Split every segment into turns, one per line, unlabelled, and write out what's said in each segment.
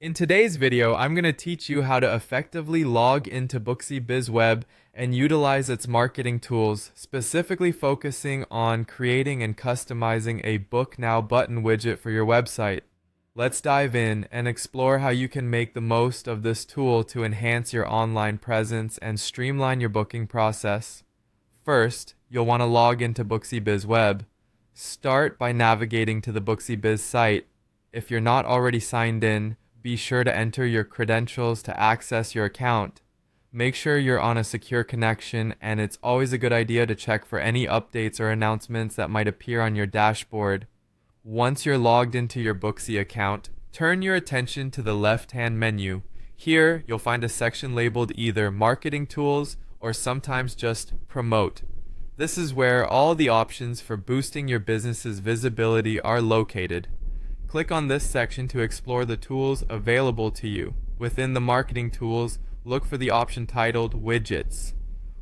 In today's video, I'm going to teach you how to effectively log into Booksy BizWeb and utilize its marketing tools, specifically focusing on creating and customizing a Book Now button widget for your website. Let's dive in and explore how you can make the most of this tool to enhance your online presence and streamline your booking process. First, you'll want to log into Booksy BizWeb. Start by navigating to the Booksy Biz site. If you're not already signed in, be sure to enter your credentials to access your account. Make sure you're on a secure connection, and it's always a good idea to check for any updates or announcements that might appear on your dashboard. Once you're logged into your Booksy account, turn your attention to the left-hand menu. Here, you'll find a section labeled either Marketing Tools or sometimes just Promote. This is where all the options for boosting your business's visibility are located. Click on this section to explore the tools available to you. Within the marketing tools, look for the option titled Widgets.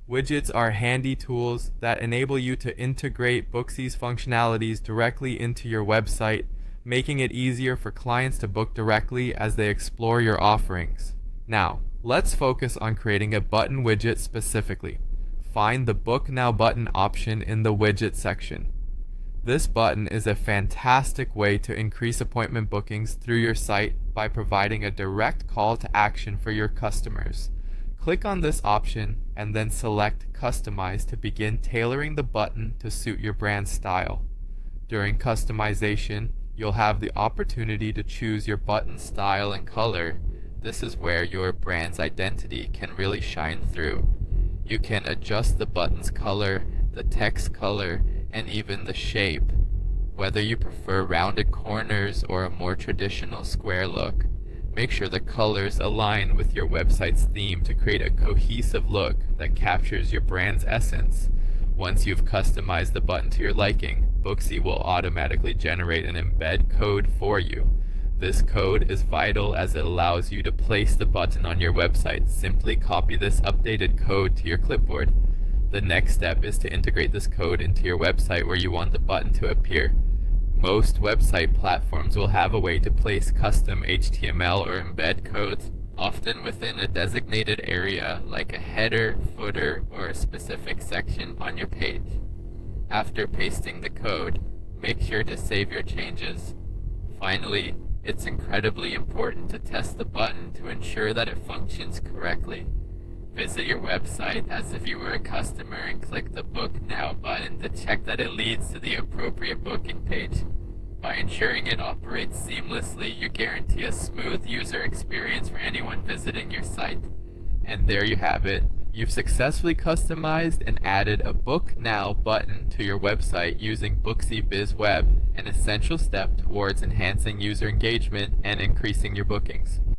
Widgets are handy tools that enable you to integrate Booksy's functionalities directly into your website, making it easier for clients to book directly as they explore your offerings. Now, let's focus on creating a button widget specifically. Find the Book Now button option in the Widget section. This button is a fantastic way to increase appointment bookings through your site by providing a direct call to action for your customers. Click on this option and then select Customize to begin tailoring the button to suit your brand style. During customization, you'll have the opportunity to choose your button style and color. This is where your brand's identity can really shine through. You can adjust the button's color, the text color, and even the shape. Whether you prefer rounded corners or a more traditional square look, make sure the colors align with your website's theme to create a cohesive look that captures your brand's essence. Once you've customized the button to your liking, Booksy will automatically generate an embed code for you. This code is vital as it allows you to place the button on your website. Simply copy this updated code to your clipboard. The next step is to integrate this code into your website where you want the button to appear. Most website platforms will have a way to place custom HTML or embed codes, often within a designated area like a header, footer, or a specific section on your page. After pasting the code, make sure to save your changes. Finally, it's incredibly important to test the button to ensure that it functions correctly. Visit your website as if you were a customer and click the Book Now button to check that it leads to the appropriate booking page. By ensuring it operates seamlessly, you guarantee a smooth user experience for anyone visiting your site. And there you have it. You've successfully customized and added a Book Now button to your website using Booksy BizWeb, an essential step towards enhancing user engagement and increasing your bookings.